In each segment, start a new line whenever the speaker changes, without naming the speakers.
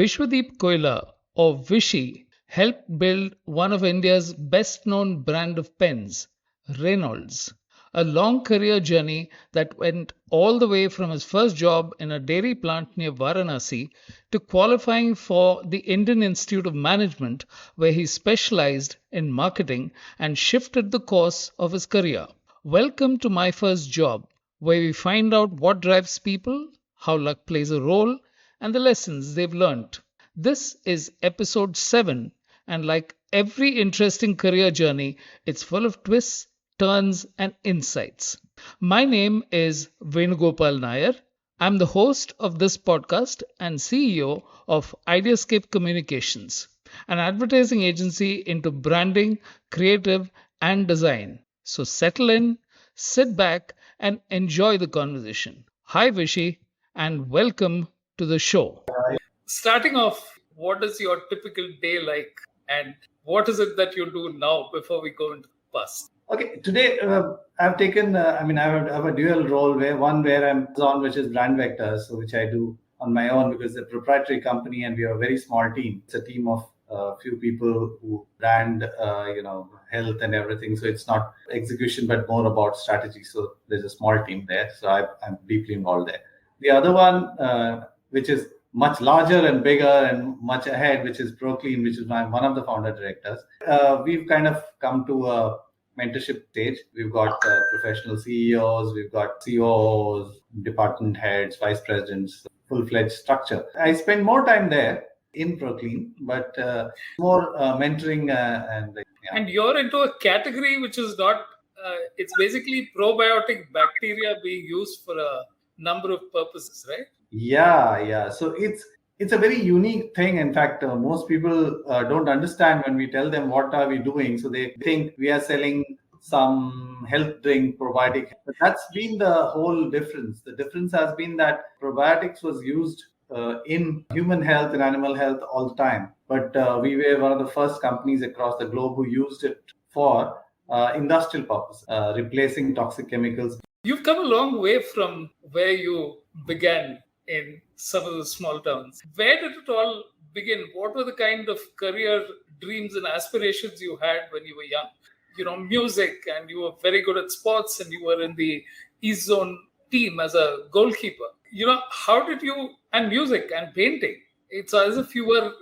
Vishwadeep Kuila, or Vishy, helped build one of India's best known brand of pens, Reynolds. A long career journey that went all the way from his first job in a dairy plant near Varanasi to qualifying for the Indian Institute of Management, where he specialized in marketing and shifted the course of his career. Welcome to My First Job, where we find out what drives people, how luck plays a role, and the lessons they've learned. This is episode 7, and like every interesting career journey, it's full of twists, turns, and insights. My name is Venugopal Nair. I'm the host of this podcast and CEO of Ideascape Communications, an advertising agency into branding, creative, and design. So settle in, sit back, and enjoy the conversation. Hi, Vishy, and welcome to the show. Starting off, what is your typical day like, and what is it that you do now before we go into the past?
Okay, today I've taken, I have a dual role where I'm on, which is brand vectors, so which I do on my own because it's a proprietary company and we are a very small team. It's a team of few people who brand, health and everything. So it's not execution, but more about strategy. So there's a small team there. So I'm deeply involved there. The other one, which is much larger and bigger and much ahead, which is ProClean, which is one of the founder directors. We've kind of come to a mentorship stage. We've got professional CEOs, we've got COOs, department heads, vice presidents, full-fledged structure. I spend more time there in ProClean, but more mentoring
And you're into a category which is not, it's basically probiotic bacteria being used for a number of purposes, right?
Yeah. So it's a very unique thing. In fact, most people don't understand when we tell them what are we doing. So they think we are selling some health drink probiotic. But that's been the whole difference. The difference has been that probiotics was used in human health and animal health all the time. But we were one of the first companies across the globe who used it for industrial purpose, replacing toxic chemicals.
You've come a long way from where you began in some of the small towns. Where did it all begin? What were the kind of career dreams and aspirations you had when you were young? You know, music, and you were very good at sports, and you were in the East Zone team as a goalkeeper. You know, how did you, and music and painting? It's as if you were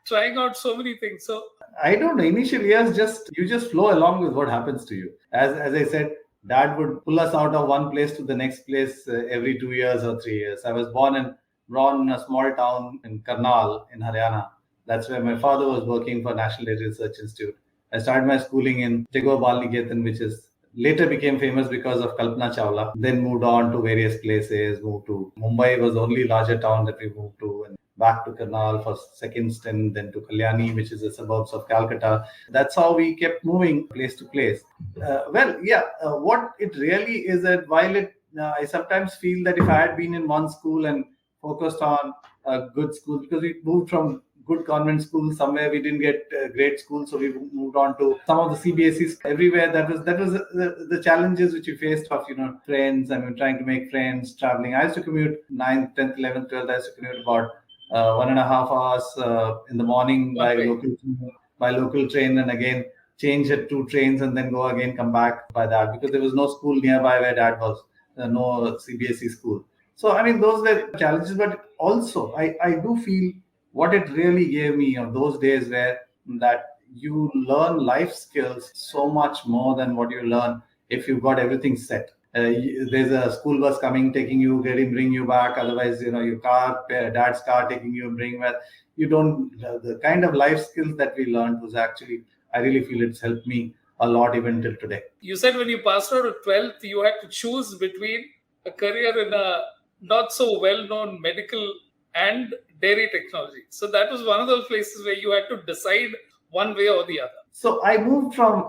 trying out so many things. So
I don't know. Initial years, you just flow along with what happens to you. As I said, Dad would pull us out of one place to the next place every 2 years or 3 years. I was born in a small town in Karnal in Haryana. That's where my father was working for National Dairy Research Institute. I started my schooling in Tagore Bal Niketan, which is later became famous because of Kalpana Chawla. Then moved on to various places. Moved to Mumbai, was the only larger town that we moved to, and back to Karnal for second stint, then to Kalyani, which is the suburbs of Calcutta. That's how we kept moving place to place. What it really is that while I sometimes feel that if I had been in one school and focused on a good school, because we moved from good convent schools somewhere, we didn't get great schools, so we moved on to some of the CBSEs everywhere. That was the challenges which we faced of friends. I mean, trying to make friends, traveling. I used to commute 9th, 10th, 11th, 12th. I used to commute about 1.5 hours in the morning by local train, and again change at 2 trains and then go again, come back by that, because there was no school nearby where Dad was, no CBSE school. So I mean, those were challenges, but also I do feel what it really gave me of those days where that you learn life skills so much more than what you learn if you've got everything set. There's a school bus coming, taking you, bring you back. Otherwise, your car, Dad's car taking you and bring back. You don't, the kind of life skills that we learned was actually, I really feel it's helped me a lot even till today. You said when you passed out of 12th, you had to choose between a career in a not so well-known medical and dairy technology. So that was one of those places where you had to decide one way or the other. So I moved from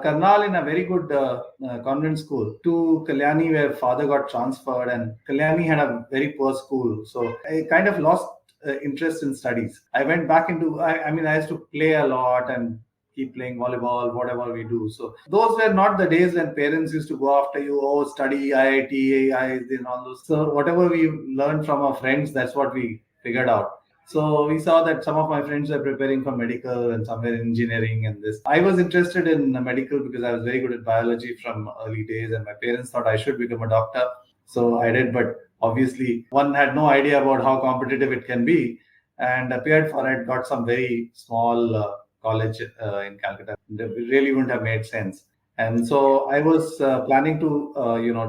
Karnal in a very good convent school to Kalyani, where father got transferred, and Kalyani had a very poor school. So I kind of lost interest in studies. I went back into, I used to play a lot and keep playing volleyball, whatever we do. So those were not the days when parents used to go after you, study IIT, and all those. So whatever we learned from our friends, that's what we figured out. So we saw that some of my friends were preparing for medical and some were in engineering and this. I was interested in medical because I was very good at biology from early days, and my parents thought I should become a doctor. So I did, but obviously one had no idea about how competitive it can be, and appeared for it, got some very small college in Calcutta. It really wouldn't have made sense. And so I was planning to,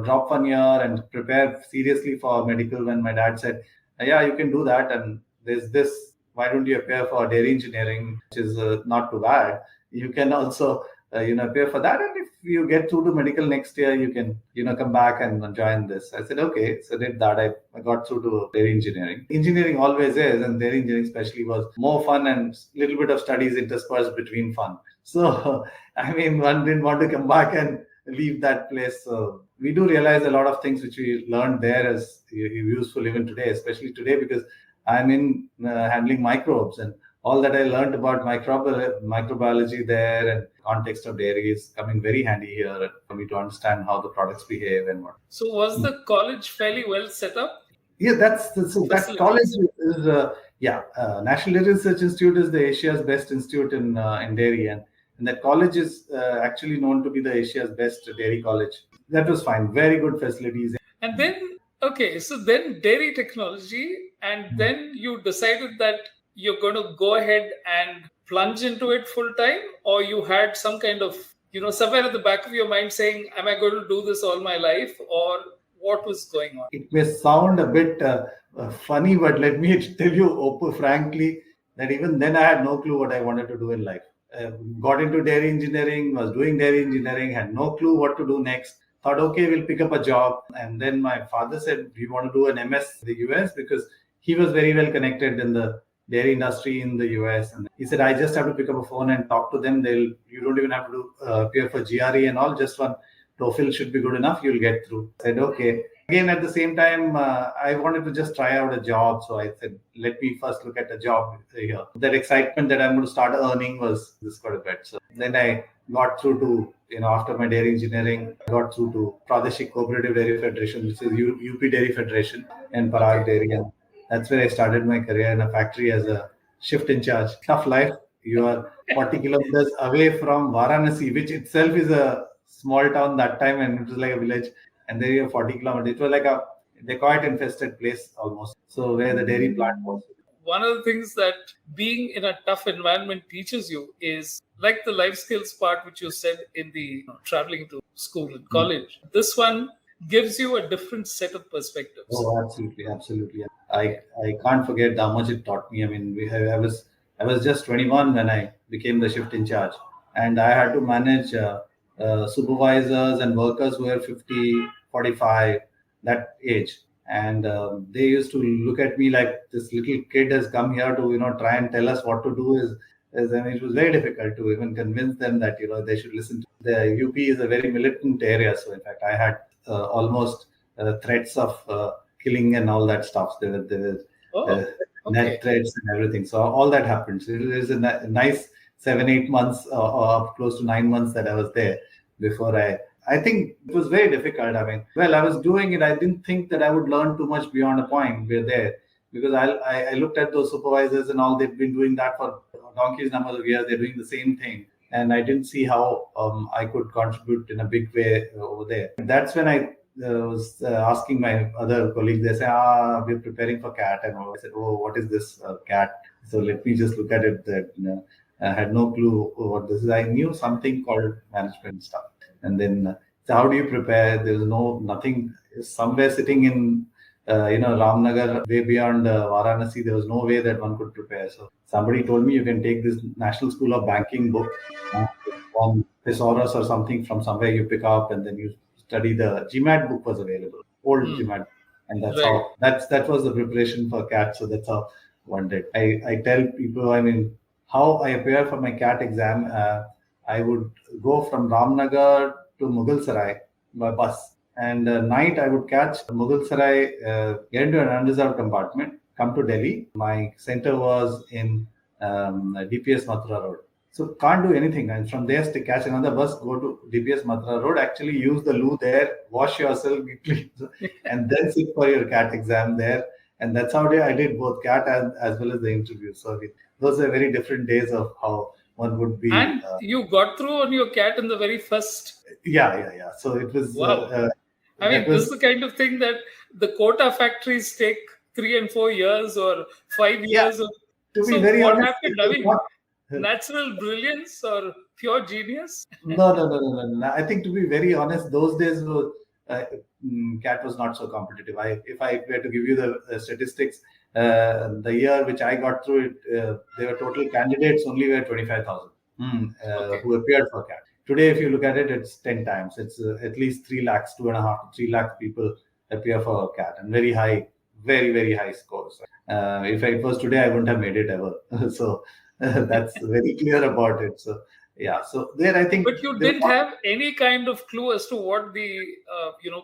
drop 1 year and prepare seriously for medical when my dad said, yeah, you can do that. And there's this, why don't you appear for dairy engineering, which is not too bad. You can also, appear for that. And if you get through to medical next year, you can, come back and join this. I said, okay. So did that. I got through to dairy engineering. Engineering always is, and dairy engineering especially was more fun and little bit of studies interspersed between fun. So, I mean, one didn't want to come back and leave that place. So we do realize a lot of things which we learned there is useful even today, especially today because I'm in handling microbes, and all that I learned about microbiology there and context of dairy is coming very handy here for me to understand how the products behave and what.
So was the college fairly well set up?
Yeah, so that college is National Dairy Research Institute is the Asia's best institute in dairy, and that college is actually known to be the Asia's best dairy college. That was fine, very good facilities.
And then, okay, so then dairy technology, and then you decided that you're going to go ahead and plunge into it full time, or you had some kind of, somewhere at the back of your mind saying, am I going to do this all my life, or what was going on?
It may sound a bit funny, but let me tell you frankly that even then I had no clue what I wanted to do in life. Got into dairy engineering, was doing dairy engineering, had no clue what to do next. Thought, okay, we'll pick up a job. And then my father said, do you want to do an MS in the US? Because he was very well connected in the dairy industry in the US. And he said, I just have to pick up a phone and talk to them. You don't even have to appear for GRE and all. Just one TOEFL should be good enough. You'll get through. I said, okay. Again, at the same time, I wanted to just try out a job. So I said, let me first look at a job here. That excitement that I'm going to start earning was this quite a bit. So then I got through to, after my dairy engineering, I got through to Pradeshik Cooperative Dairy Federation, which is UP Dairy Federation and Parag Dairy. And that's where I started my career in a factory as a shift in charge. Tough life. You are 40 kilometers away from Varanasi, which itself is a small town that time, and it was like a village. And there you're 40 kilometers. It was like a dacoit infested place almost. So where the dairy plant was.
One of the things that being in a tough environment teaches you is like the life skills part, which you said in the traveling to school and college. This one gives you a different set of perspectives.
Oh, absolutely, absolutely. I can't forget how much it taught me. I mean, I was just 21 when I became the shift in charge, and I had to manage supervisors and workers who were 50, 45, that age. And they used to look at me like this little kid has come here to try and tell us what to do. It was very difficult to even convince them that they should listen to. The UP is a very militant area, so in fact I had almost threats of killing and all that stuff. There were net threats and everything. So all that happened. So it was a nice 7-8 months or close to 9 months that I was there before I think it was very difficult. I mean, I was doing it. I didn't think that I would learn too much beyond a point. We're there because I looked at those supervisors and all. They've been doing that for donkey's numbers of years. They're doing the same thing, and I didn't see how I could contribute in a big way over there. That's when I was asking my other colleagues. They say, we're preparing for CAT, and I said, oh, what is this CAT? So let me just look at it. That I had no clue what this is. I knew something called management stuff. And then, so how do you prepare? There's nothing. Somewhere sitting in, Ramnagar, way beyond Varanasi, there was no way that one could prepare. So somebody told me you can take this National School of Banking book, from Thesaurus or something from somewhere you pick up, and then you study. The GMAT book was available, old GMAT, and that's right. That was the preparation for CAT. So that's how one did. I tell people, I mean, how I appear for my CAT exam. I would go from Ramnagar to Mughalsarai by bus. And night I would catch Mughalsarai, get into an unreserved compartment, come to Delhi. My center was in DPS Mathura Road. So can't do anything. And from there, to catch another bus, go to DPS Mathura Road, actually use the loo there, wash yourself, and then sit for your CAT exam there. And that's how I did both cat as well as the interview. So those are very different days of how one would be.
And you got through on your cat in the very first.
Yeah. So it was
Wow. I
that
mean, this
was
is the kind of thing that the quota factories take 3 and 4 years or five
yeah.
years.
To be
So
very
what
honest, it
happened? I
was
mean,
not.
natural brilliance or pure genius?
No. I think to be very honest, those days were, cat was not so competitive. If I were to give you the statistics, the year which I got through it, there were total candidates only were 25,000
Okay.
who appeared for cat. Today, if you look at it, it's 10 times. It's at least 3 lakhs, 2.5 to 3 lakh people appear for cat, and very high, very high scores. If it was today, I wouldn't have made it ever. So that's very clear about it. So yeah, so there I think
But you
there
didn't
was
have any kind of clue as to what the,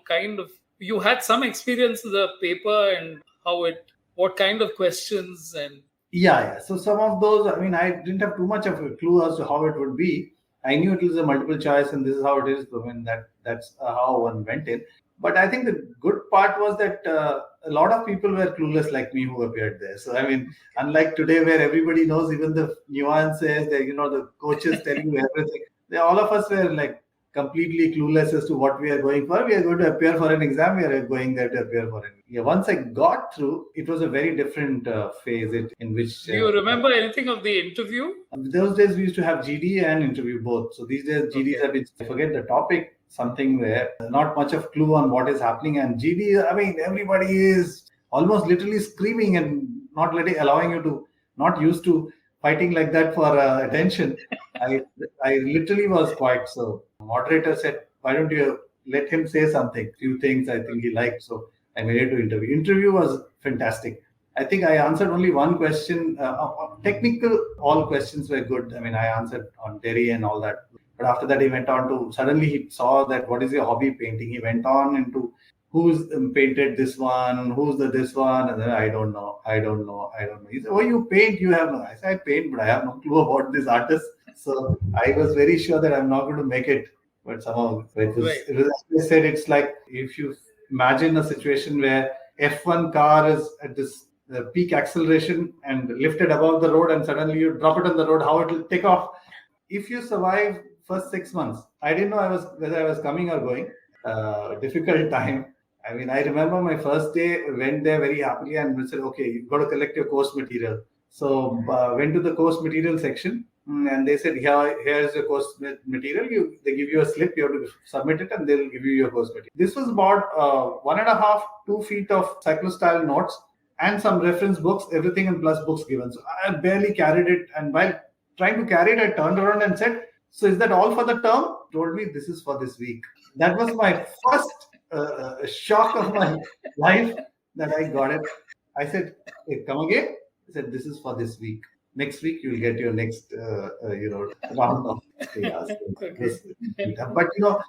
kind of, you had some experience of the paper and what kind of questions and,
yeah. So some of those, I mean, I didn't have too much of a clue as to how it would be. I knew it was a multiple choice, and this is how it is. I mean, that's how one went in. But I think the good part was that a lot of people were clueless like me who appeared there. So I mean, unlike today where everybody knows even the nuances, the coaches tell you everything. All of us were like completely clueless as to what we are going for. We are going to appear for an exam. We are going there to appear for it. Yeah, once I got through, it was a very different phase in which
do you remember anything of the interview?
those days we used to have GD and interview both. So these days GDs
Okay.
have been, I forget the topic, something where not much of clue on what is happening. And GD, I mean, everybody is almost literally screaming and not allowing you to, not used to fighting like that for attention. I I literally was quiet. So moderator said, why don't you let him say something? Few things I think he liked. So I made it to interview. Interview was fantastic. I think I answered only one question. Technical, all questions were good. I mean, I answered on dairy and all that. But after that, he went on to, suddenly he saw that what is your hobby painting. He went on into who's painted this one, who's the this one, and then I don't know. He said, oh, you paint, you have no. I said, I paint, but I have no clue about this artist. So I was very sure that I'm not going to make it. But somehow
Right.
I said, it's like if you imagine a situation where F1 car is at this peak acceleration and lifted above the road, and suddenly you drop it on the road, how it will take off. If you survive first 6 months, I didn't know whether I was coming or going. Difficult time. I mean, I remember my first day, went there very happily and we said, okay, you've got to collect your course material. So went to the course material section, and they said, here's your course material. They give you a slip, you have to submit it, and they'll give you your course material. This was about 1.5, 2 feet of cyclostyle notes and some reference books, everything and plus books given. So I barely carried it, and while trying to carry it, I turned around and said, so is that all for the term? Told me this is for this week. That was my first shock of my life that I got it. I said, hey, come again? I said, this is for this week. Next week you'll get your next round of chaos. But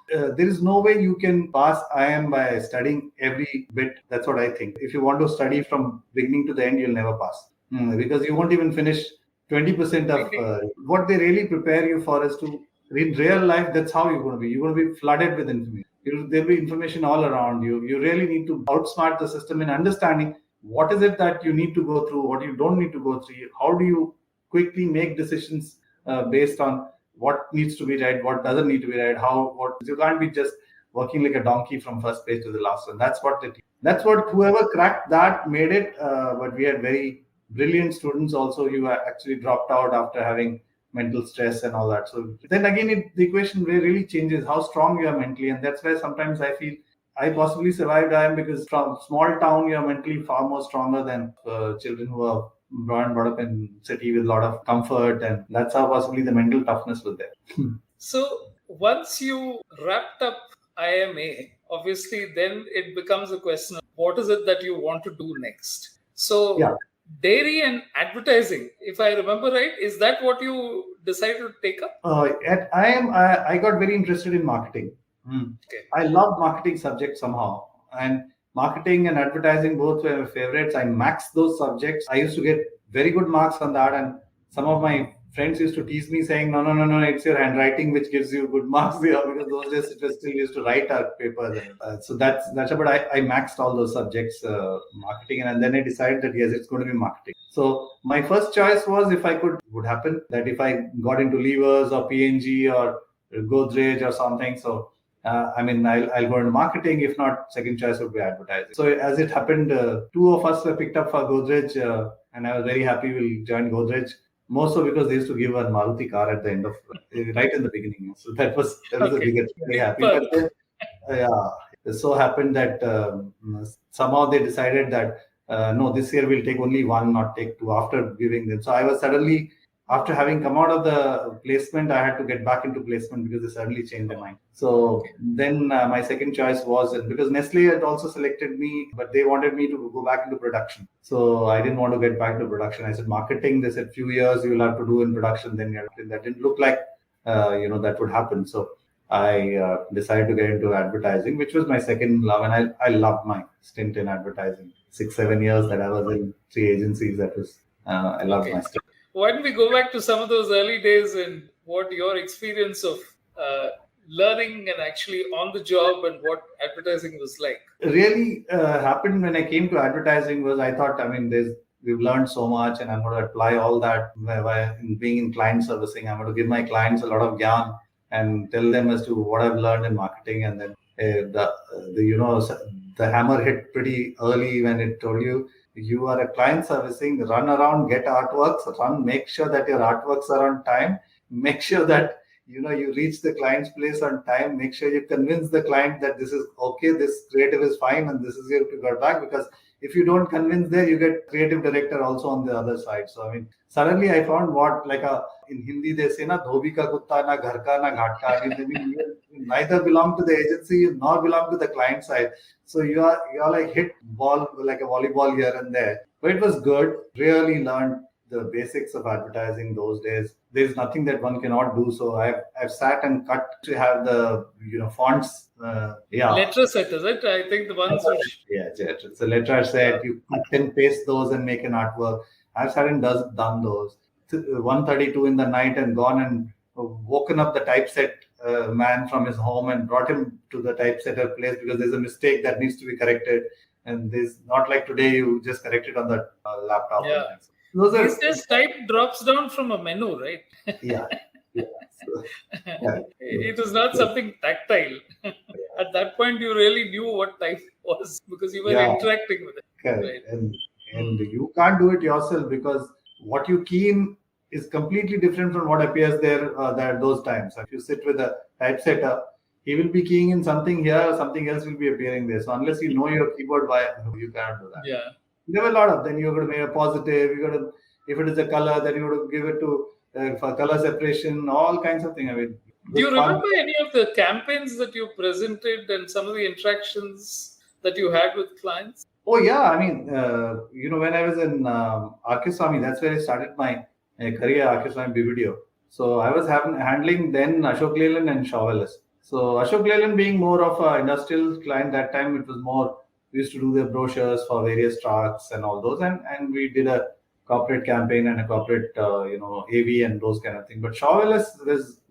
there is no way you can pass IIM by studying every bit. That's what I think. If you want to study from beginning to the end, you'll never pass because you won't even finish 20% of what they really prepare you for is to, in real life, that's how you're going to be. You're going to be flooded with information. There'll be information all around you. You really need to outsmart the system in understanding what is it that you need to go through, what you don't need to go through. How do you quickly make decisions based on what needs to be read, what doesn't need to be read, you can't be just working like a donkey from first page to the last one. That's what whoever cracked that made it. But we had very brilliant students also who actually dropped out after having mental stress and all that. So then again, the equation really changes how strong you are mentally, and that's where sometimes I feel I possibly survived IIM because from small town you are mentally far more stronger than children who are brought up in city with a lot of comfort, and that's how possibly the mental toughness was there.
So once you wrapped up IMA, obviously then it becomes a question of what is it that you want to do next. So
Yeah.
dairy and advertising, if I remember right, is that what you decided to take up?
At IIM, I got very interested in marketing.
Okay.
I love marketing subjects somehow, and marketing and advertising both were my favorites. I maxed those subjects. I used to get very good marks on that, and some of my friends used to tease me saying, no, no, no, no, it's your handwriting which gives you good marks here, because those days it was still used to write our papers. So that's about, I maxed all those subjects, marketing, and then I decided that yes, it's going to be marketing. So my first choice was, if I could, would happen that if I got into levers or PNG or Godrej or something. So I'll go into marketing. If not, second choice would be advertising. So as it happened, two of us were picked up for Godrej, and I was very happy we joined Godrej. More so because they used to give a Maruti car at the end of, right in the beginning. So that was the biggest, very happy. But then, yeah, it so happened that somehow they decided that no, this year we'll take only one, not take two, after giving them. So I was suddenly, after having come out of the placement, I had to get back into placement because they suddenly changed their mind. So then my second choice was, because Nestle had also selected me, but they wanted me to go back into production. So I didn't want to get back to production. I said marketing. They said few years you will have to do in production. Then that didn't look like that would happen. So I decided to get into advertising, which was my second love, and I loved my stint in advertising. 6-7 years that I was in 3 agencies. That was I loved my stint.
Why don't we go back to some of those early days and what your experience of learning and actually on the job and what advertising was like?
Really happened when I came to advertising was, I thought, we've learned so much, and I'm going to apply all that in being in client servicing. I'm going to give my clients a lot of gyan and tell them as to what I've learned in marketing. And then the hammer hit pretty early when it told you are a client servicing, run around, get artworks, make sure that your artworks are on time, make sure that you reach the client's place on time, make sure you convince the client that this is okay, this creative is fine, and this is here to go back. Because if you don't convince there, you get creative director also on the other side. So suddenly I found what, in Hindi they say, na dhobi ka kutta, na ghar ka, na ghat ka. You neither belong to the agency nor belong to the client side. So you are like hit ball like a volleyball here and there. But it was good. Really learned the basics of advertising those days. There's nothing that one cannot do. So I've sat and cut to have the fonts.
Letter set, is it? I think the ones which...
Yeah, it's a letter set. You cut and paste those and make an artwork. I've sat and done those. 1:32 in the night and gone and woken up the typeset man from his home and brought him to the typesetter place because there's a mistake that needs to be corrected. And there's not like today, you just correct it on the laptop.
Yeah. These days, type drops down from a menu, right?
Yeah. So,
it was not something tactile. At that point, you really knew what type was because you were interacting with it.
Correct. Right? And you can't do it yourself because what you key in is completely different from what appears there at those times. If you sit with a typesetter, he will be keying in something here, something else will be appearing there. So unless you know your keyboard, you cannot do that.
Yeah.
There were a lot of. Then you're going to make a positive. You're going to, if it is a color, then you're going to give it to for color separation, all kinds of things.
Do you remember any of the campaigns that you presented and some of the interactions that you had with clients?
Oh yeah, when I was in Arkeswamy, that's where I started my career, Arkeswamy BVDO. So I was handling then Ashok Leyland and Chauvelin. So Ashok Leyland being more of an industrial client that time, it was more. We used to do the brochures for various trucks and all those, and we did a corporate campaign and a corporate, AV and those kind of things. But Chauvelin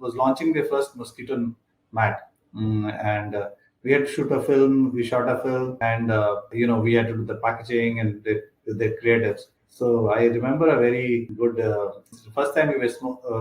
was launching their first mosquito mat, and we had to shoot a film. We shot a film, and we had to do the packaging and the creatives. So I remember a very good first time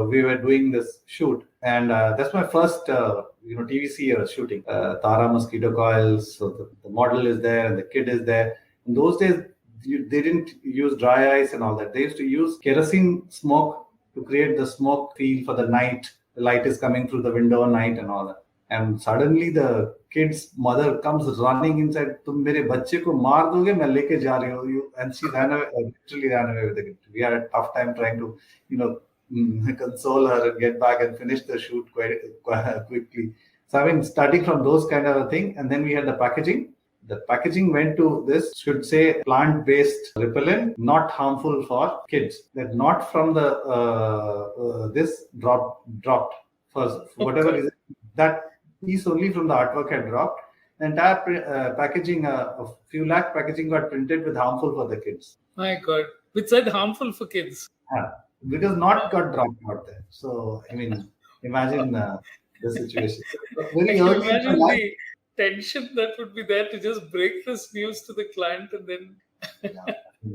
we were doing this shoot, and that's my first TVC shooting. Tara mosquito coils. So the model is there and the kid is there. In those days, they didn't use dry ice and all that. They used to use kerosene smoke to create the smoke feel for the night. The light is coming through the window at night and all that. And suddenly the kid's mother comes running inside. तुम मेरे बच्चे को मार दोगे, मैं लेके जा रही हूँ. And she literally ran away with the kid. We had a tough time trying to, console her and get back and finish the shoot quite quickly. So starting from those kind of a thing, and then we had the packaging. The packaging went to this should say plant-based repellent, not harmful for kids. That not from the this dropped for whatever reason. That piece only from the artwork had dropped. The entire packaging, a few lakh packaging got printed with harmful for the kids.
My God, which said harmful for kids.
Yeah. because not got dropped out there. So I mean, imagine the situation.
I
Very
can
early in
imagine
my life.
the tension that would be there to just break this news to the client and then,
Yeah,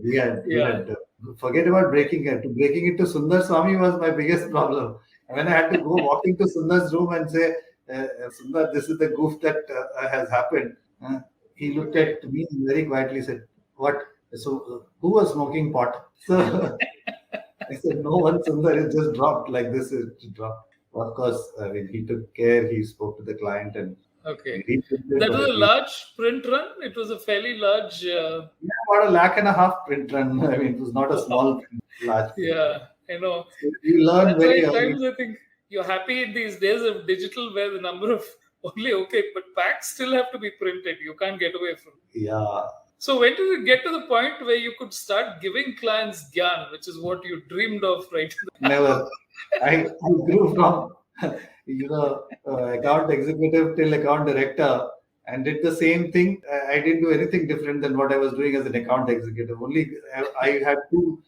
we had
yeah,
forget about breaking it. Breaking it to Sundar Swami was my biggest problem. When I had to go walk into Sundar's room and say, Sundar, this is the goof that has happened. He looked
okay.
at me and very quietly said, "What? So, who was smoking pot?" So I said, "No one, Sundar. It just dropped like this. It dropped." Of course, I mean, he took care. He spoke to the client and
Okay.
he reprinted,
That
but
was
at
a
least
large print run. It was a fairly large.
yeah, about 1.5 lakh print run. I mean, it was not a small print, large print run.
Yeah, I know.
So we learned
That's why
very
at
early.
times I think you're happy in these days of digital where the number of only okay, but packs still have to be printed. You can't get away from.
Yeah,
So when did it get to the point where you could start giving clients gyan, which is what you dreamed of, right?
never. I grew from account executive till account director and did the same thing. I didn't do anything different than what I was doing as an account executive. Only I had two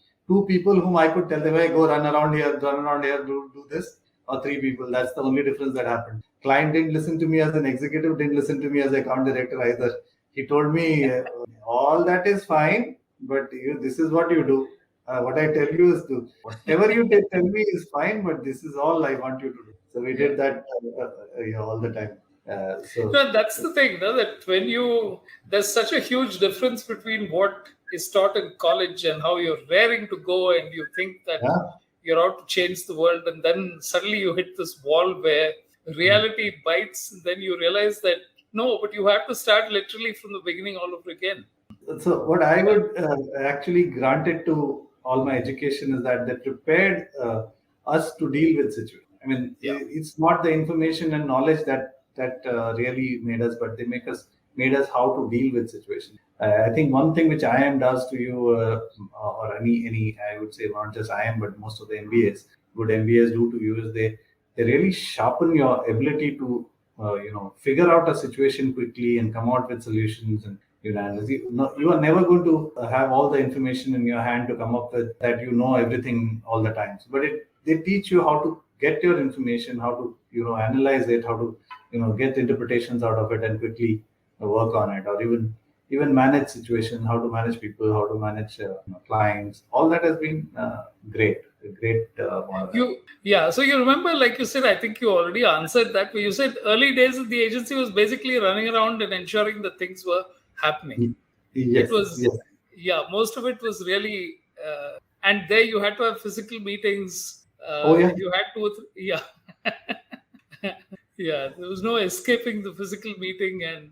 people whom I could tell them, hey, go run around here, do this, or three people. That's the only difference that happened. Client didn't listen to me as an executive, didn't listen to me as account director either. He told me, all that is fine, but this is what you do. What I tell you is to whatever you tell me is fine, but this is all I want you to do. So we
Yeah.
did that all the time. So
No, that's the thing, no, that when you there's such a huge difference between what is taught in college and how you're raring to go and you think that
yeah,
you're out to change the world, and then suddenly you hit this wall where reality bites, and then you realize that no, but you have to start literally from the beginning all over again.
so what I
Yeah,
would actually grant it to all my education is that they prepared us to deal with situations. I mean,
yeah,
it's not the information and knowledge that really made us, but they made us how to deal with situations. I think one thing which IIM does to you, or any I would say not just IIM, but most of the MBAs, good MBAs do to you is they really sharpen your ability to figure out a situation quickly and come out with solutions and you are never going to have all the information in your hand to come up with that everything all the time. But they teach you how to get your information, how to analyze it, how to get interpretations out of it and quickly work on it, or even manage situation, how to manage people, how to manage clients. All that has been great, a great model.
yeah. So you remember, like you said, I think you already answered that. But you said early days of the agency was basically running around and ensuring that things were happening. It
Yes,
was,
yes.
yeah, most of it was really, and there you had to have physical meetings.
Oh yeah.
You had to, yeah, yeah. There was no escaping the physical meeting and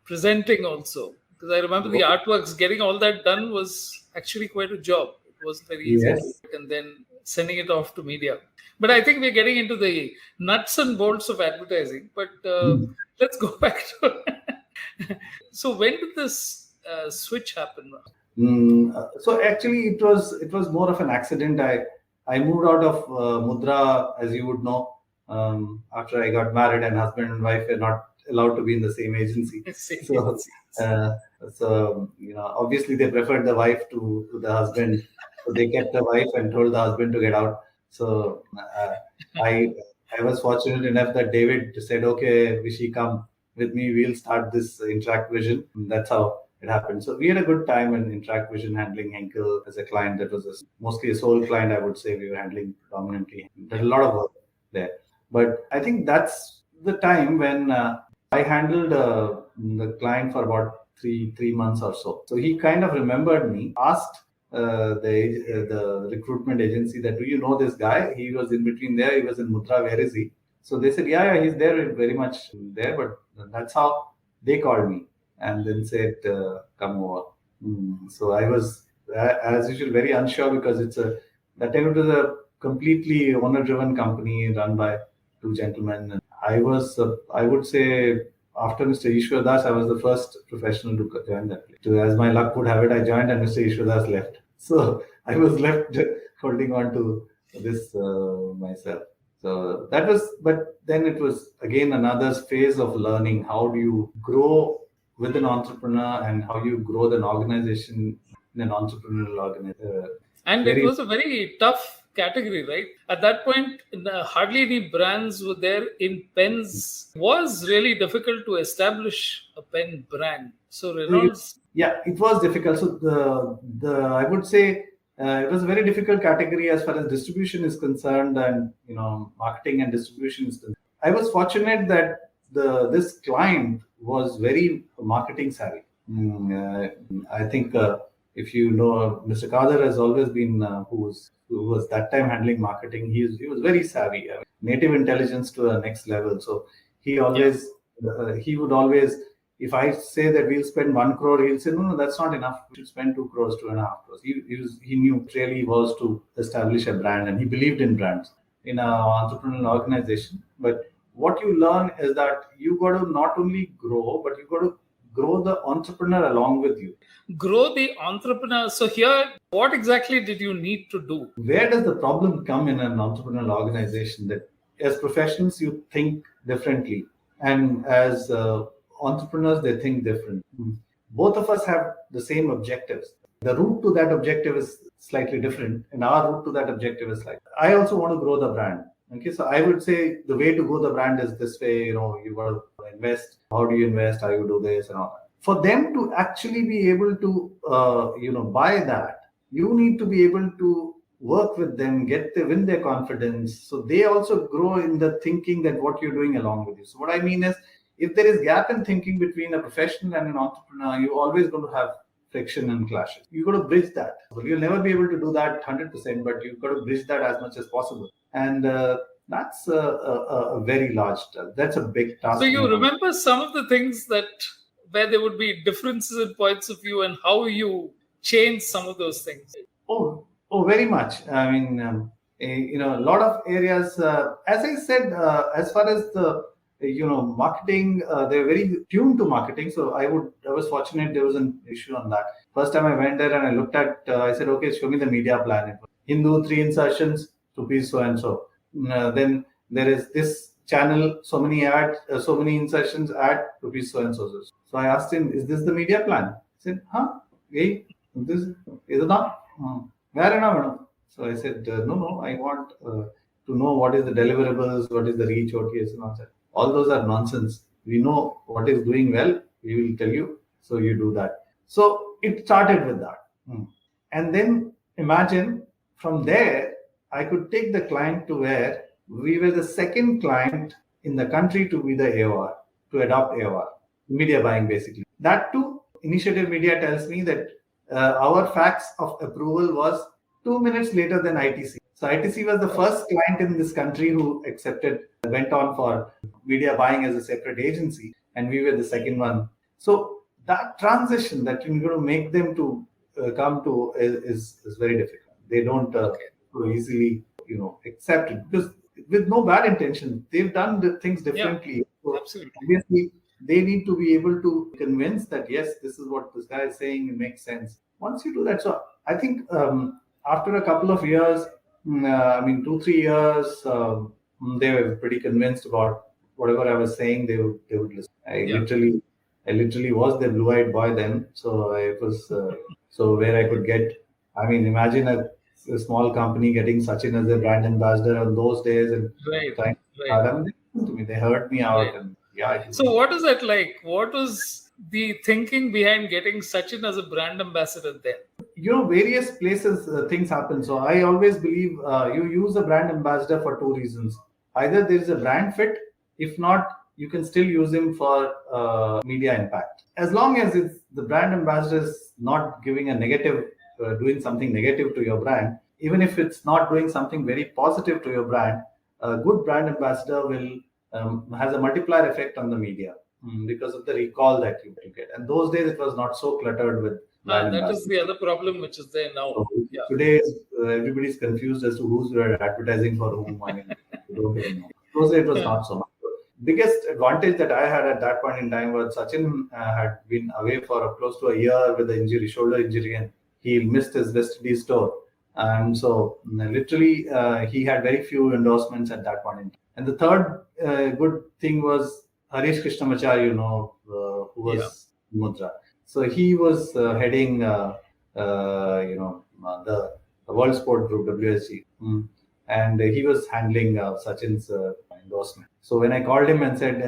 presenting also. Because I remember the artworks, getting all that done was actually quite a job. It wasn't very easy.
Yes.
And then sending it off to media. But I think we're getting into the nuts and bolts of advertising. But let's go back to. So when did this switch happen?
So actually, it was more of an accident. I moved out of Mudra, as you would know, after I got married, and husband and wife were not allowed to be in the same agency.
Same
So,
agencies.
uh, obviously they preferred the wife to the husband, so they kept the wife and told the husband to get out. So I I was fortunate enough that David said, "Okay, Vishy, come with me. We'll start this Interact Vision." And that's how it happened. So we had a good time in Interact Vision handling Henkel as a client. That was mostly a sole client, I would say. We were handling predominantly. Did a lot of work there. But I think that's the time when I handled the client for about three months or so. So he kind of remembered me, asked the recruitment agency that, do you know this guy? He was in between there. He was in Mudra. Where is he? So they said, yeah, he's there, very much there. But that's how they called me and then said, come over. So I was, as usual, very unsure because that time it was a completely owner-driven company run by two gentlemen. And I would say, after Mr. Ishwar Das, I was the first professional to join that place. So as my luck would have it, I joined and Mr. Ishwar Das left. So I was left holding on to this myself. So that was, but then it was again another phase of learning. How do you grow with an entrepreneur and how you grow an organization in an entrepreneurial organization?
And it
Very
was a very tough category, right? At that point, hardly any brands were there in pens. It was really difficult to establish a pen brand. So Reynolds,
Yeah, it was difficult. So the I would say it was a very difficult category as far as distribution is concerned, and marketing and distribution is concerned. I was fortunate that this client was very marketing savvy. I think if you know, Mr. Kader has always been who was that time handling marketing. He was very savvy. I mean, native intelligence to a next level. So he
yeah,
always he would always, if I say that we'll spend 1 crore, he'll say, no, no, that's not enough. We should spend 2 crores, 2.5 crores. He knew it really was to establish a brand, and he believed in brands in an entrepreneurial organization. But what you learn is that you got to not only grow, but you got to grow the entrepreneur along with you.
grow the entrepreneur. So here, what exactly did you need to do?
Where does the problem come in an entrepreneurial organization? That as professionals you think differently, and as entrepreneurs they think different. Both of us have the same objectives. The route to that objective is slightly different, and our route to that objective is like, I also want to grow the brand. Okay, so I would say the way to grow the brand is this way. You got to invest. How do you invest? How you do this and all that. For them to actually be able to buy that, you need to be able to work with them, win their confidence, so they also grow in the thinking that what you're doing along with you. So what I mean is, if there is gap in thinking between a professional and an entrepreneur, you're always going to have friction and clashes. You've got to bridge that. Well, you'll never be able to do that 100%, but you've got to bridge that as much as possible. And that's a very large task. That's a big task.
So you remember some of the things where there would be differences in points of view and how you change some of those things?
Oh, very much. I mean, a lot of areas. As I said, as far as the marketing, they're very tuned to marketing. So I was fortunate there was an issue on that. First time I went there and I looked at, I said, okay, show me the media plan. It was Hindu, 3 insertions, rupees so and so. Then there is this channel, so many insertions, ad, rupees so and so. So I asked him, is this the media plan? He said, hey, this is it not? Where now? So I said, no, I want to know what is the deliverables, what is the reach, what is not. All those are nonsense. We know what is doing well. We will tell you. So you do that. So it started with that. And then imagine from there, I could take the client to where we were the second client in the country to be the AOR, to adopt AOR, media buying basically. That too, Initiative Media tells me that our fax of approval was 2 minutes later than ITC. So ITC was the first client in this country who went on for media buying as a separate agency, and we were the second one. So that transition that you're going to make them to come to is very difficult. They don't easily accept it, because with no bad intention, they've done the things differently.
Yeah,
so
absolutely.
Obviously, they need to be able to convince that yes, this is what this guy is saying, it makes sense. Once you do that, so I think after a couple of years, 2-3 years, they were pretty convinced about whatever I was saying. They would listen. I literally was the blue-eyed boy then. So it was so where I could get. I mean, imagine a small company getting Sachin as a brand ambassador on those days, and
right.
They heard me out,
Right.
and
So what is that like? What was the thinking behind getting Sachin as a brand ambassador then?
Various places things happen. So I always believe you use a brand ambassador for 2 reasons. Either there is a brand fit, if not, you can still use him for media impact. As long as the brand ambassador is not giving a negative, doing something negative to your brand, even if it's not doing something very positive to your brand, a good brand ambassador will has a multiplier effect on the media because of the recall that you get. And those days it was not so cluttered with.
That is the other problem which is there now.
So today, everybody's confused as to who's advertising for whom. I mean, you don't even know. Those days it was not so much. Biggest advantage that I had at that point in time was Sachin had been away for close to a year with the shoulder injury, and he missed his West Indies tour. And so literally he had very few endorsements at that point in time. And the third good thing was Harish Krishnamachari, who was Mudra. So he was heading the World Sport Group, WSG. And he was handling Sachin's endorsement. So when I called him and said,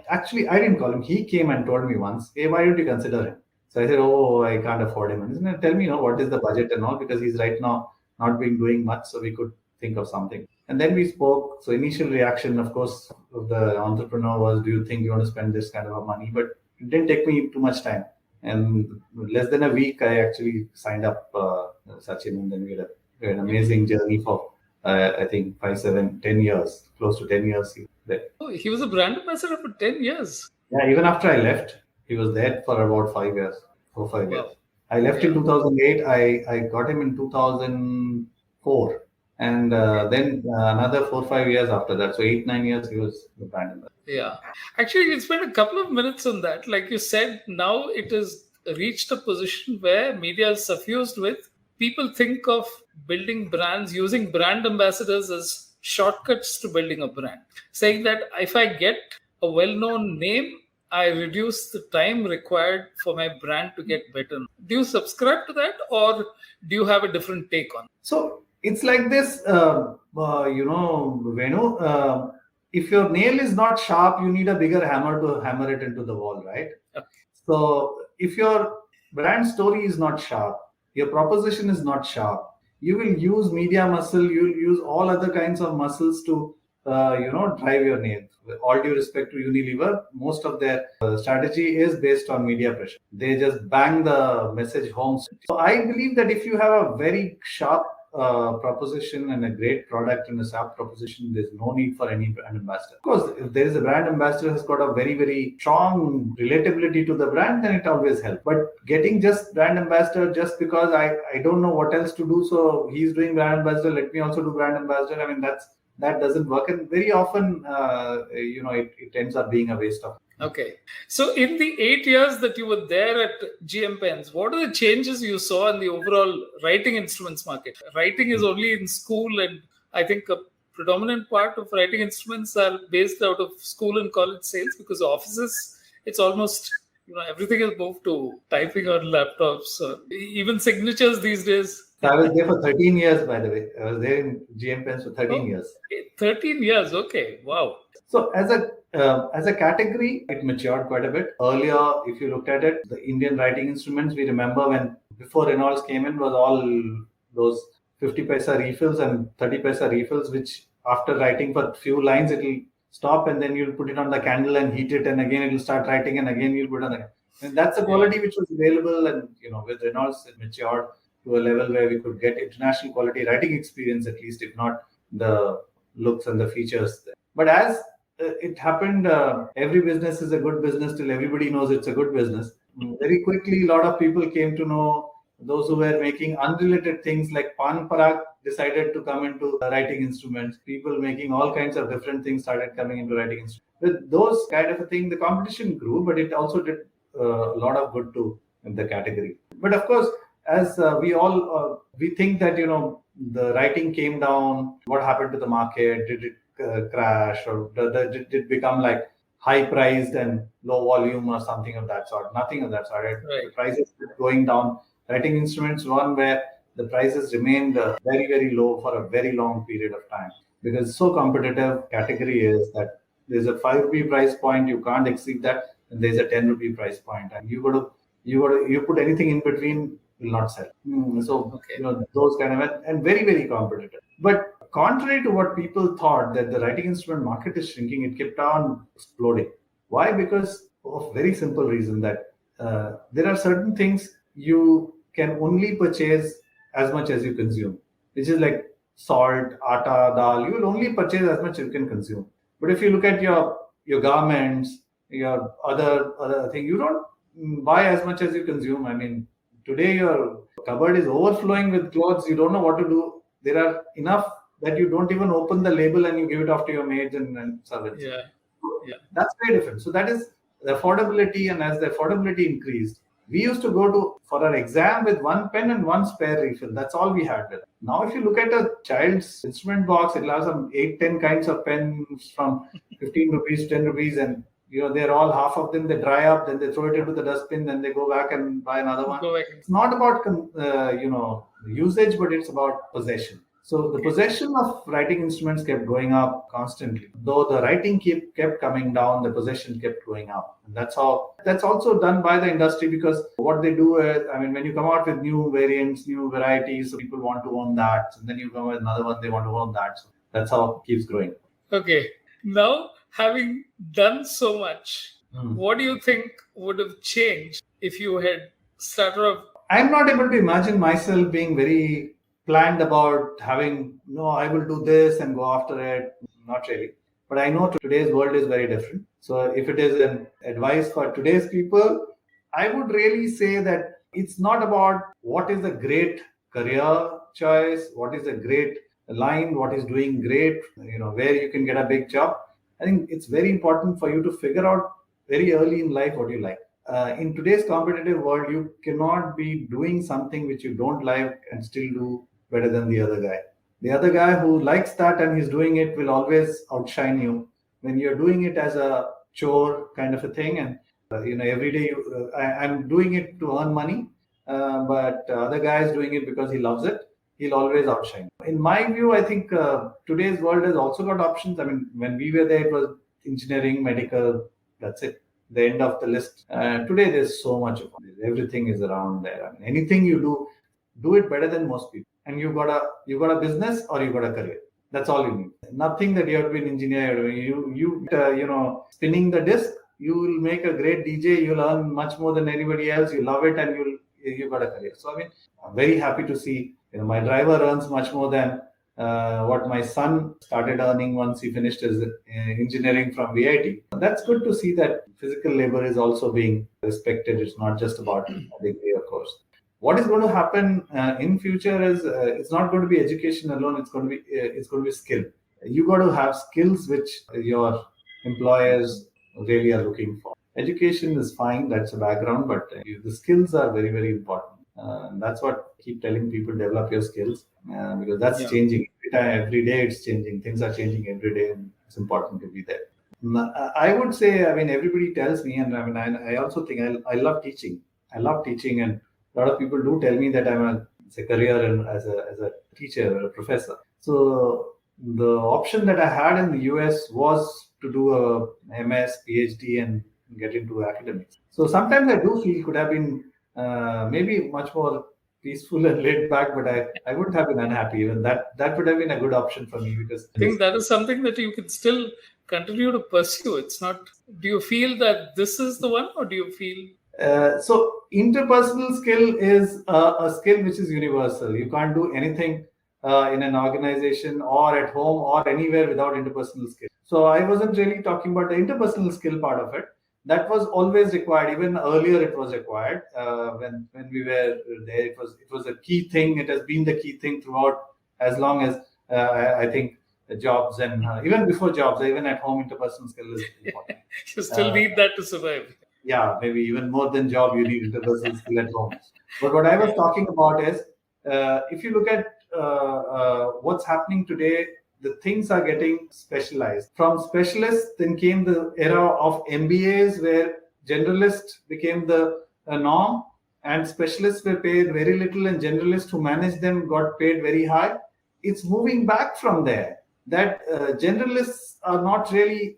actually, I didn't call him. He came and told me once, hey, why don't you consider him? So I said, oh, I can't afford him. And he said, tell me, what is the budget and all, because he's right now not been doing much, so we could think of something. And then we spoke. So initial reaction, of course, of the entrepreneur was, do you think you want to spend this kind of money? But it didn't take me too much time. And less than a week, I actually signed up Sachin, and then we had an amazing journey for, I think, 5, 7, 10 years, close to 10 years.
Oh, he was a brand ambassador for 10 years.
Yeah, even after I left, he was there for about 5 years, 4, 5 years.
Wow.
I left in 2008. I got him in 2004. And then another 4, 5 years after that. So 8, 9 years, he was the brand ambassador.
Yeah. Actually, you spent a couple of minutes on that. Like you said, now it has reached a position where media is suffused with people think of building brands, using brand ambassadors as shortcuts to building a brand. Saying that if I get a well-known name, I reduce the time required for my brand to get better. Do you subscribe to that, or do you have a different take on it?
So it's like this, Venu, if your nail is not sharp, you need a bigger hammer to hammer it into the wall, right?
Okay.
So if your brand story is not sharp, your proposition is not sharp, you will use media muscle, you'll use all other kinds of muscles to, drive your nail. With all due respect to Unilever, most of their strategy is based on media pressure. They just bang the message home. So I believe that if you have a very sharp proposition and a great product and a sharp proposition, there's no need for any brand ambassador. Of course, if there is a brand ambassador who's got a very, very strong relatability to the brand, then it always helps. But getting just brand ambassador just because I don't know what else to do, so he's doing brand ambassador, let me also do brand ambassador. I mean, that doesn't work, and very often it ends up being a waste of.
Okay. So in the 8 years that you were there at GM Pens, what are the changes you saw in the overall writing instruments market? Writing is only in school, and I think a predominant part of writing instruments are based out of school and college sales, because offices, it's almost, everything is moved to typing on laptops, even signatures these days.
I was there for 13 years, by the way. I was there in GM Pens for 13 years.
13 years, okay, wow.
So as a category, it matured quite a bit. Earlier, if you looked at it, the Indian writing instruments, we remember when before Reynolds came in, was all those 50 paisa refills and 30 paisa refills, which after writing for a few lines, it will stop, and then you'll put it on the candle and heat it, and again it will start writing, and again you'll put it on the. And that's the quality which was available, and with Reynolds, it matured to a level where we could get international quality writing experience, at least, if not the looks and the features there. But as it happened, every business is a good business till everybody knows it's a good business. Very quickly, a lot of people came to know, those who were making unrelated things like Pan Parag decided to come into writing instruments. People making all kinds of different things started coming into writing instruments. With those kind of a thing, the competition grew, but it also did a lot of good to the category. But of course, as we think that the writing came down, what happened to the market? Did it crash, or did it become like high priced and low volume or something of that sort? Nothing of that sort. Right? The prices kept going down. Writing instruments, one where the prices remained very, very low for a very long period of time, because so competitive category is that there's a 5 rupee price point, you can't exceed that, and there's a 10 rupee price point, and you put anything in between, will not sell. So those kind of, and very, very competitive. But contrary to what people thought, that the writing instrument market is shrinking, it kept on exploding. Why? Because of very simple reason that there are certain things you can only purchase as much as you consume, which is like salt, atta, dal. You will only purchase as much as you can consume. But if you look at your garments, your other thing, you don't buy as much as you consume. I mean, today your cupboard is overflowing with clothes. You don't know what to do. There are enough that you don't even open the label and you give it off to your maids and servants.
Yeah.
That's very different. So that is the affordability, and as the affordability increased, we used to go for our exam with one pen and one spare refill. That's all we had. Now, if you look at a child's instrument box, it'll have some 8-10 kinds of pens from 15 rupees, 10 rupees, and they're all, half of them they dry up, then they throw it into the dustbin, then they go back and buy another one. It's not about usage, but it's about possession. So the possession of writing instruments kept going up constantly. Though the writing kept coming down, the possession kept going up. And that's also done by the industry, because what they do is, I mean, when you come out with new variants, new varieties, so people want to own that. And then you come with another one, they want to own that. So that's how it keeps growing.
Okay. Now, having done so much, what do you think would have changed if you had started off?
I'm not able to imagine myself being very planned about having, no, I will do this and go after it. Not really. But I know today's world is very different. So if it is an advice for today's people, I would really say that it's not about what is a great career choice, what is a great line, what is doing great, where you can get a big job. I think it's very important for you to figure out very early in life what you like. In today's competitive world, you cannot be doing something which you don't like and still do better than the other guy. The other guy who likes that and he's doing it will always outshine you. When you're doing it as a chore kind of a thing, and every day I'm doing it to earn money, but other guy is doing it because he loves it. He'll always outshine. In my view, I think today's world has also got options. I mean, when we were there, it was engineering, medical. That's it, the end of the list. Today, there's so much of it. Everything is around there. I mean, anything you do it better than most people. And you got a business or you got a career. That's all you need. Nothing that you have to be an engineer. Spinning the disc, you will make a great DJ. You'll earn much more than anybody else. You love it, and you got a career. So I mean, I'm very happy to see. My driver earns much more than what my son started earning once he finished his engineering from IIT. That's good to see that physical labor is also being respected. It's not just about a degree, of course. What is going to happen in future is it's not going to be education alone. It's going to be skill. You got to have skills which your employers really are looking for. Education is fine, that's a background, but the skills are very, very important. That's what I keep telling people: develop your skills, because that's changing every day. It's changing. Things are changing every day, and it's important to be there. I would say, I mean, everybody tells me, and I mean, I also think I love teaching. I love teaching, and a lot of people do tell me that it's a career and as a teacher or a professor. So the option that I had in the US was to do a MS, PhD, and get into academics. So sometimes I do feel could have been maybe much more peaceful and laid back, but I wouldn't have been unhappy. Even that would have been a good option for me, because
I think that is something that you can still continue to pursue. It's not. Do you feel that this is the one, or do you feel?
So interpersonal skill is a skill which is universal. You can't do anything in an organization or at home or anywhere without interpersonal skill. So I wasn't really talking about the interpersonal skill part of it. That was always required. Even earlier, it was required when we were there. It was a key thing. It has been the key thing throughout, as long as I think jobs, and even before jobs, even at home, interpersonal skill is important.
You still need that to survive.
Yeah, maybe even more than job, you need interpersonal skill at home. But what I was talking about is, if you look at what's happening today, the things are getting specialized. From specialists, then came the era of MBAs, where generalists became the norm, and specialists were paid very little, and generalists who managed them got paid very high. It's moving back from there. That generalists are not really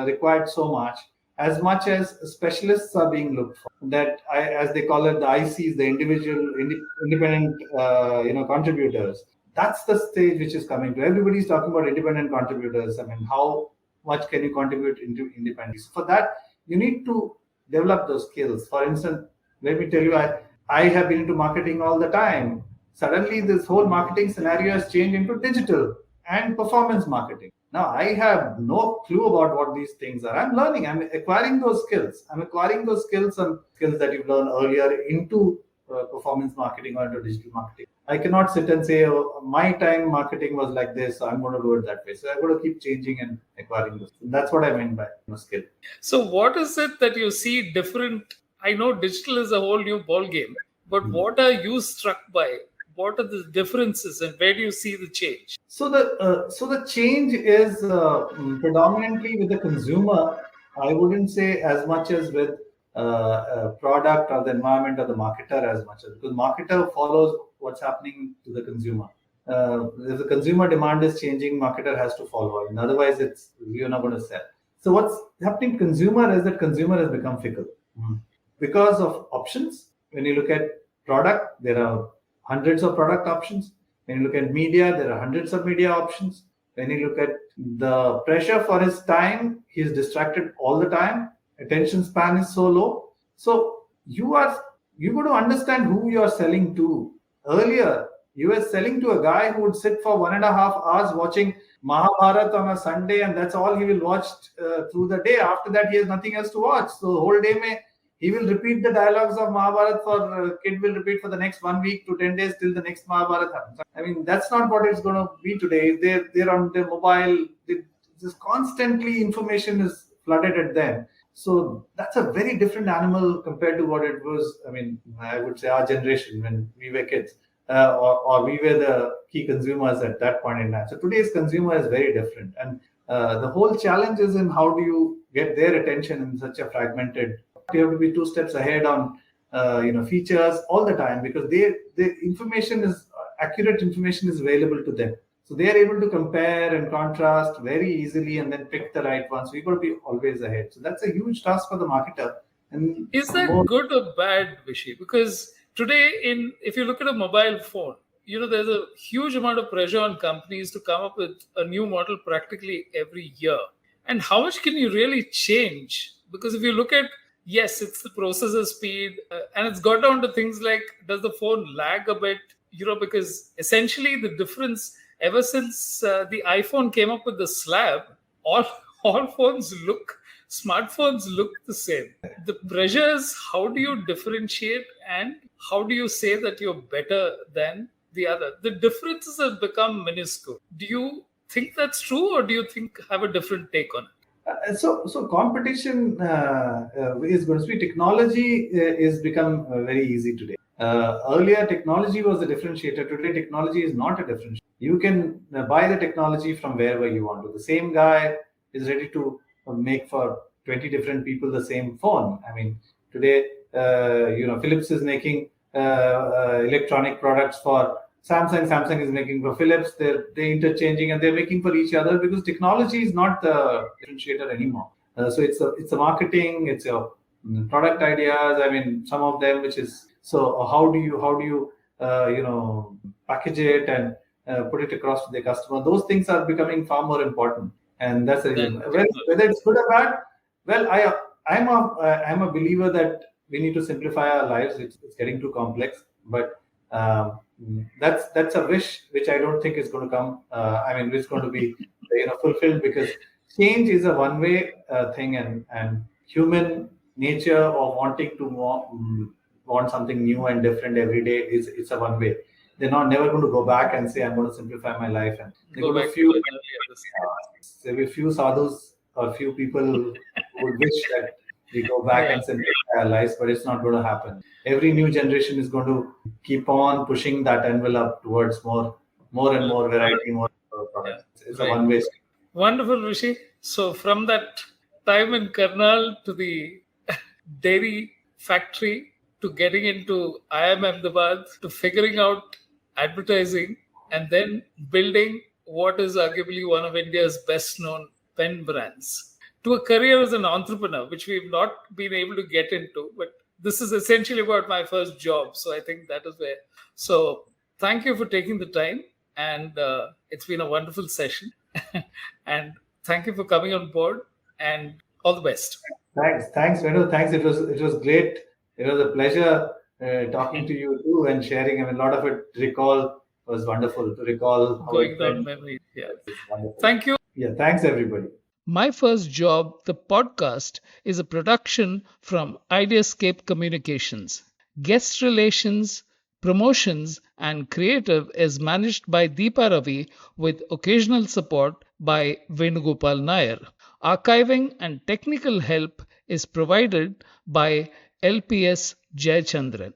required so much as specialists are being looked for. That as they call it, the ICs, the independent contributors. That's the stage which is coming to. Everybody's talking about independent contributors. I mean, how much can you contribute into independence? For that, you need to develop those skills. For instance, let me tell you, I have been into marketing all the time. Suddenly, this whole marketing scenario has changed into digital and performance marketing. Now, I have no clue about what these things are. I'm learning. I'm acquiring those skills. I'm acquiring those skills and skills that you've learned earlier into performance marketing or into digital marketing. I cannot sit and say, oh, my time marketing was like this, so I'm going to do it that way. So I've got to keep changing and acquiring those. That's what I meant by skill.
So what is it that you see different? I know digital is a whole new ball game, but what are you struck by? What are the differences, and where do you see the change?
So the change is predominantly with the consumer. I wouldn't say as much as with product or the environment or the marketer as much as, because marketer follows what's happening to the consumer. if the consumer demand is changing, marketer has to follow, and otherwise, you're not going to sell. So what's happening? Consumer is that consumer has become fickle because of options. When you look at product, there are hundreds of product options. When you look at media, there are hundreds of media options. When you look at the pressure for his time, he's distracted all the time. Attention span is so low. So you got to understand who you are selling to. Earlier, you were selling to a guy who would sit for 1.5 hours watching Mahabharat on a Sunday, and that's all he will watch through the day. After that, he has nothing else to watch. So the whole day he will repeat the dialogues of Mahabharat kid will repeat for the next 1 week to 10 days till the next Mahabharat happens. I mean, that's not what it's going to be today. They're on their mobile. Just constantly information is flooded at them. So that's a very different animal compared to what it was. I mean, I would say our generation when we were kids, or we were the key consumers at that point in time. So today's consumer is very different, and the whole challenge is in how do you get their attention in such a fragmented. You have to be 2 steps ahead on features all the time, because the information is accurate information is available to them. So they are able to compare and contrast very easily and then pick the right one. So you've got to be always ahead. So that's a huge task for the marketer. And
is that good or bad, Vishy? Because today, if you look at a mobile phone, there's a huge amount of pressure on companies to come up with a new model practically every year. And how much can you really change? Because if you look at, yes, it's the processor speed, and it's got down to things like, does the phone lag a bit? Because essentially the difference ever since the iPhone came up with the slab, all smartphones look the same. The pressure is, how do you differentiate and how do you say that you're better than the other? The differences have become minuscule. Do you think that's true, or do you have a different take on it?
So competition is going to be technology is become very easy today. Earlier, technology was a differentiator. Today, technology is not a differentiator. You can buy the technology from wherever you want to. The same guy is ready to make for 20 different people the same phone. I mean, today, Philips is making electronic products for Samsung. Samsung is making for Philips. They're interchanging and they're making for each other, because technology is not the differentiator anymore. So it's a marketing, it's your product ideas. I mean, some of them, which is, so how do you package it and put it across to the customer? Those things are becoming far more important, and that's the reason. Whether it's good or bad, well, I'm a believer that we need to simplify our lives. It's getting too complex, but that's a wish which I don't think is going to come. It's going to be fulfilled, because change is a one-way thing, and human nature of wanting to want something new and different every day it's a one way. They're never going to go back and say, I'm going to simplify my life. And there will be few sadhus or few people who would wish that we go back and simplify our lives, but it's not going to happen. Every new generation is going to keep on pushing that envelope towards more and more variety, more products. It's a one-way street.
Wonderful, Rishi. So from that time in Karnal to the dairy factory, to getting into IIM Ahmedabad, to figuring out advertising, and then building what is arguably one of India's best known pen brands, to a career as an entrepreneur, which we've not been able to get into, but this is essentially about my first job. So I think that is where. So thank you for taking the time, and it's been a wonderful session. And thank you for coming on board, and all the best.
Thanks, Venu. Thanks. It was great. It was a pleasure talking to you too and sharing. A lot of it was wonderful to recall.
Going down memory. Yeah. Thank you.
Yeah. Thanks, everybody.
My First Job, the podcast, is a production from Ideascape Communications. Guest relations, promotions, and creative is managed by Deepa Ravi, with occasional support by Venugopal Nair. Archiving and technical help is provided by LPS Jayachandran.